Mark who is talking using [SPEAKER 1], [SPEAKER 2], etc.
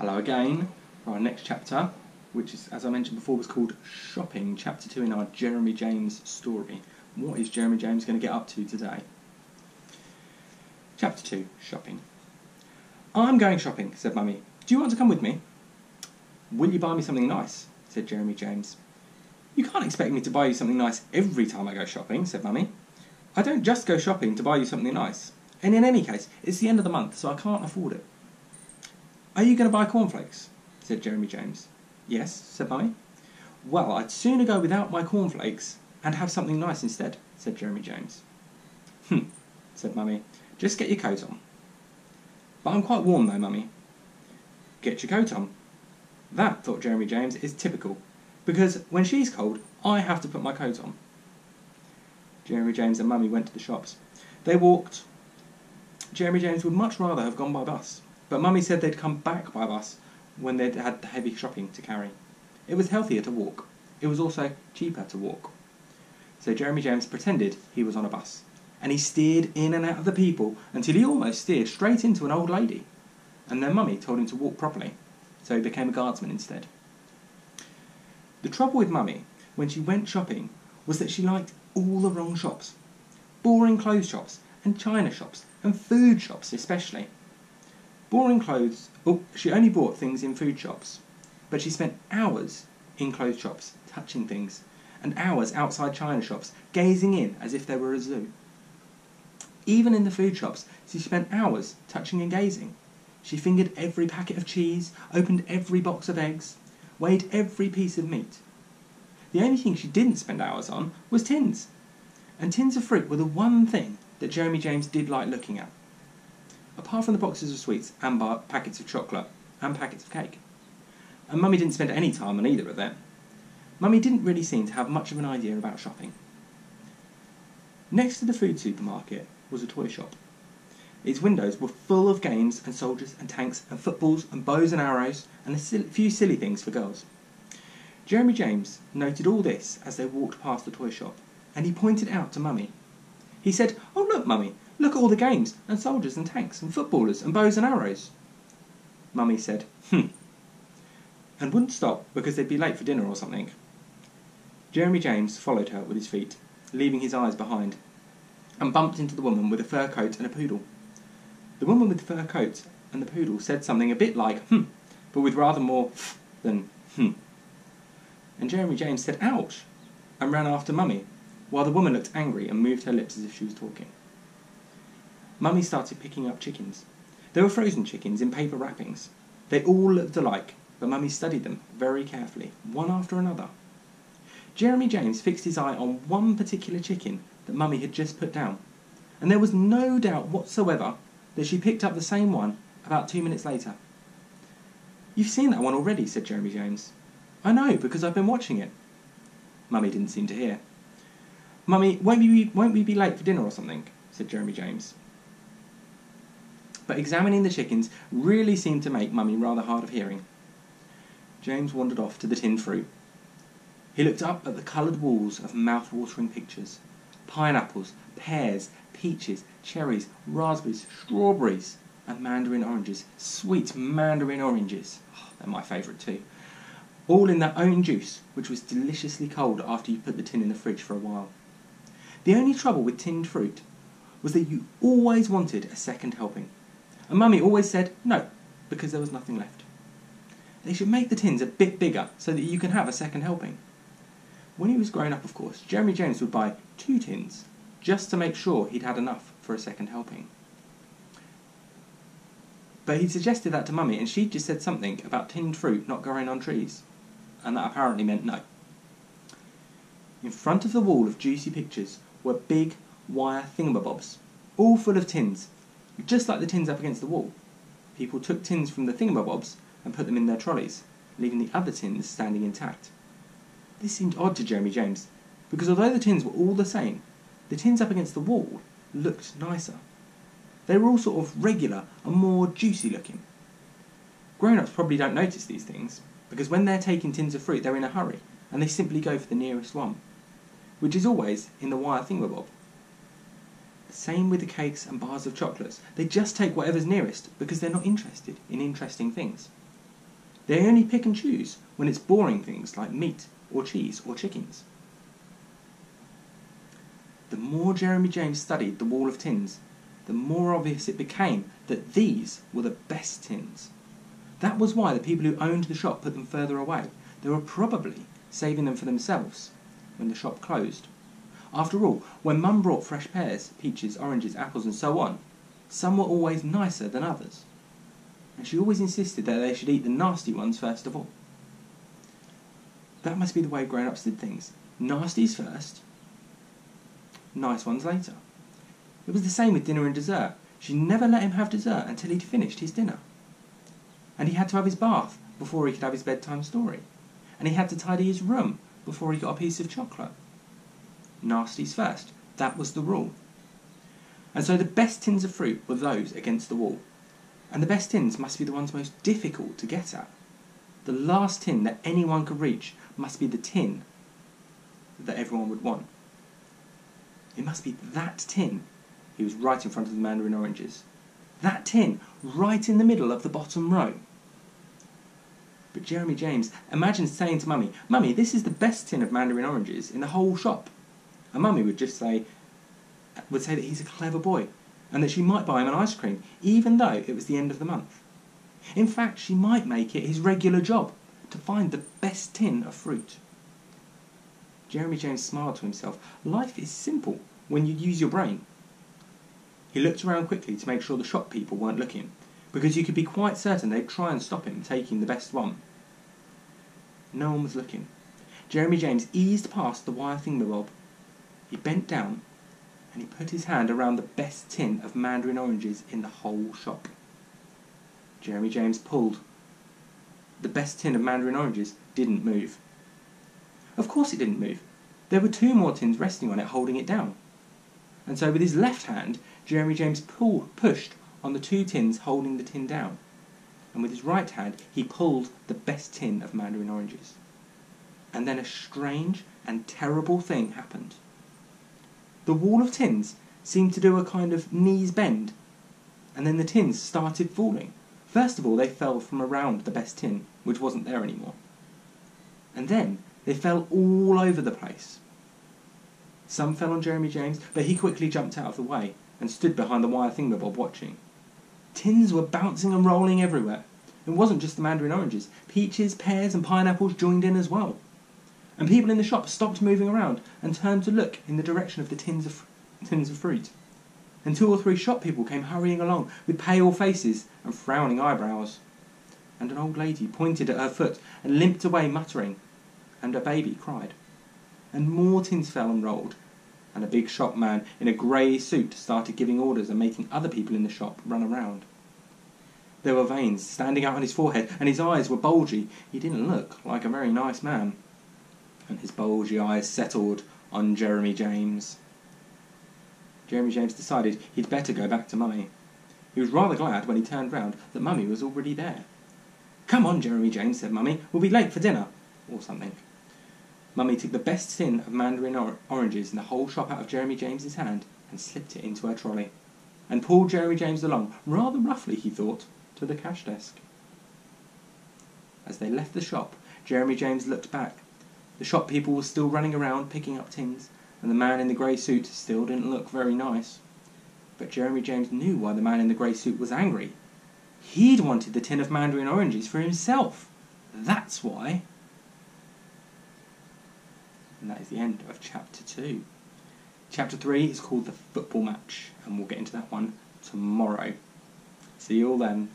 [SPEAKER 1] Hello again for our next chapter, which is, as I mentioned before, was called Shopping, Chapter 2 in our Jeremy James story. What is Jeremy James going to get up to today? Chapter 2, Shopping. I'm going shopping, said Mummy. Do you want to come with me? Will you buy me something nice? Said Jeremy James. You can't expect me to buy you something nice every time I go shopping, said Mummy. I don't just go shopping to buy you something nice. And in any case, it's the end of the month, so I can't afford it. Are you going to buy cornflakes? Said Jeremy James. Yes, said Mummy. Well, I'd sooner go without my cornflakes and have something nice instead, said Jeremy James. Said Mummy. Just get your coat on. But I'm quite warm though, Mummy. Get your coat on. That, thought Jeremy James, is typical, because when she's cold, I have to put my coat on. Jeremy James and Mummy went to the shops. They walked. Jeremy James would much rather have gone by bus, but Mummy said they'd come back by bus when they'd had the heavy shopping to carry. It was healthier to walk. It was also cheaper to walk. So Jeremy James pretended he was on a bus, and he steered in and out of the people until he almost steered straight into an old lady. And then Mummy told him to walk properly, so he became a guardsman instead. The trouble with Mummy, when she went shopping, was that she liked all the wrong shops. Boring clothes shops, and china shops, and food shops especially. Boring clothes... she only bought things in food shops. But she spent hours in clothes shops, touching things, and hours outside china shops, gazing in as if they were a zoo. Even in the food shops, she spent hours touching and gazing. She fingered every packet of cheese, opened every box of eggs, weighed every piece of meat. The only thing she didn't spend hours on was tins. And tins of fruit were the one thing that Jeremy James did like looking at. Apart from the boxes of sweets and packets of chocolate and packets of cake. And Mummy didn't spend any time on either of them. Mummy didn't really seem to have much of an idea about shopping. Next to the food supermarket was a toy shop. Its windows were full of games and soldiers and tanks and footballs and bows and arrows and a few silly things for girls. Jeremy James noted all this as they walked past the toy shop, and he pointed out to Mummy. He said, "Oh look, Mummy, look at all the games and soldiers and tanks and footballers and bows and arrows." Mummy said, and wouldn't stop because they'd be late for dinner or something. Jeremy James followed her with his feet, leaving his eyes behind, and bumped into the woman with a fur coat and a poodle. The woman with the fur coat and the poodle said something a bit like but with rather more than And Jeremy James said, "Ouch," and ran after Mummy, while the woman looked angry and moved her lips as if she was talking. Mummy started picking up chickens. They were frozen chickens in paper wrappings. They all looked alike, but Mummy studied them very carefully, one after another. Jeremy James fixed his eye on one particular chicken that Mummy had just put down, and there was no doubt whatsoever that she picked up the same one about 2 minutes later. "You've seen that one already," said Jeremy James. "I know, because I've been watching it." Mummy didn't seem to hear. "Mummy, won't we be late for dinner or something?" said Jeremy James. But examining the chickens really seemed to make Mummy rather hard of hearing. James wandered off to the tinned fruit. He looked up at the coloured walls of mouth-watering pictures. Pineapples, pears, peaches, cherries, raspberries, strawberries, and mandarin oranges. Sweet mandarin oranges. Oh, they're my favourite too. All in their own juice, which was deliciously cold after you put the tin in the fridge for a while. The only trouble with tinned fruit was that you always wanted a second helping. And Mummy always said no, because there was nothing left. They should make the tins a bit bigger so that you can have a second helping. When he was grown up, of course, Jeremy James would buy 2 tins, just to make sure he'd had enough for a second helping. But he'd suggested that to Mummy, and she'd just said something about tinned fruit not growing on trees, and that apparently meant no. In front of the wall of juicy pictures were big wire thingamabobs, all full of tins, just like the tins up against the wall. People took tins from the thingamabobs and put them in their trolleys, leaving the other tins standing intact. This seemed odd to Jeremy James, because although the tins were all the same, the tins up against the wall looked nicer. They were all sort of regular and more juicy looking. Grown-ups probably don't notice these things, because when they're taking tins of fruit they're in a hurry, and they simply go for the nearest one, which is always in the wire thingamabob. Same with the cakes and bars of chocolates. They just take whatever's nearest, because they're not interested in interesting things. They only pick and choose when it's boring things like meat or cheese or chickens. The more Jeremy James studied the wall of tins, the more obvious it became that these were the best tins. That was why the people who owned the shop put them further away. They were probably saving them for themselves when the shop closed. After all, when Mum brought fresh pears, peaches, oranges, apples and so on, some were always nicer than others. And she always insisted that they should eat the nasty ones first of all. That must be the way grown-ups did things. Nasties first, nice ones later. It was the same with dinner and dessert. She never let him have dessert until he'd finished his dinner. And he had to have his bath before he could have his bedtime story. And he had to tidy his room before he got a piece of chocolate. Nasties first. That was the rule. And so the best tins of fruit were those against the wall. And the best tins must be the ones most difficult to get at. The last tin that anyone could reach must be the tin that everyone would want. It must be that tin. He was right in front of the mandarin oranges. That tin, right in the middle of the bottom row. But Jeremy James, imagine saying to Mummy, "Mummy, this is the best tin of mandarin oranges in the whole shop." And Mummy would say that he's a clever boy, and that she might buy him an ice cream, even though it was the end of the month. In fact, she might make it his regular job to find the best tin of fruit. Jeremy James smiled to himself. Life is simple when you use your brain. He looked around quickly to make sure the shop people weren't looking, because you could be quite certain they'd try and stop him taking the best one. No one was looking. Jeremy James eased past the wire thingamabob. He bent down and he put his hand around the best tin of mandarin oranges in the whole shop. Jeremy James pulled. The best tin of mandarin oranges didn't move. Of course it didn't move. There were 2 more tins resting on it, holding it down. And so with his left hand, Jeremy James pushed on the 2 tins holding the tin down. And with his right hand, he pulled the best tin of mandarin oranges. And then a strange and terrible thing happened. The wall of tins seemed to do a kind of knees bend, and then the tins started falling. First of all, they fell from around the best tin, which wasn't there anymore. And then they fell all over the place. Some fell on Jeremy James, but he quickly jumped out of the way and stood behind the wire thingamabob watching. Tins were bouncing and rolling everywhere. It wasn't just the mandarin oranges. Peaches, pears and pineapples joined in as well. And people in the shop stopped moving around and turned to look in the direction of the tins of fruit. And 2 or 3 shop people came hurrying along with pale faces and frowning eyebrows. And an old lady pointed at her foot and limped away muttering. And a baby cried. And more tins fell and rolled. And a big shop man in a grey suit started giving orders and making other people in the shop run around. There were veins standing out on his forehead, and his eyes were bulgy. He didn't look like a very nice man. And his bulgy eyes settled on Jeremy James. Jeremy James decided he'd better go back to Mummy. He was rather glad when he turned round that Mummy was already there. "Come on, Jeremy James," said Mummy. "We'll be late for dinner," or something. Mummy took the best tin of mandarin oranges in the whole shop out of Jeremy James's hand and slipped it into her trolley, and pulled Jeremy James along, rather roughly he thought, to the cash desk. As they left the shop, Jeremy James looked back. The shop people were still running around picking up tins, and the man in the grey suit still didn't look very nice. But Jeremy James knew why the man in the grey suit was angry. He'd wanted the tin of mandarin oranges for himself. That's why. And that is the end of Chapter 2. Chapter 3 is called The Football Match, and we'll get into that one tomorrow. See you all then.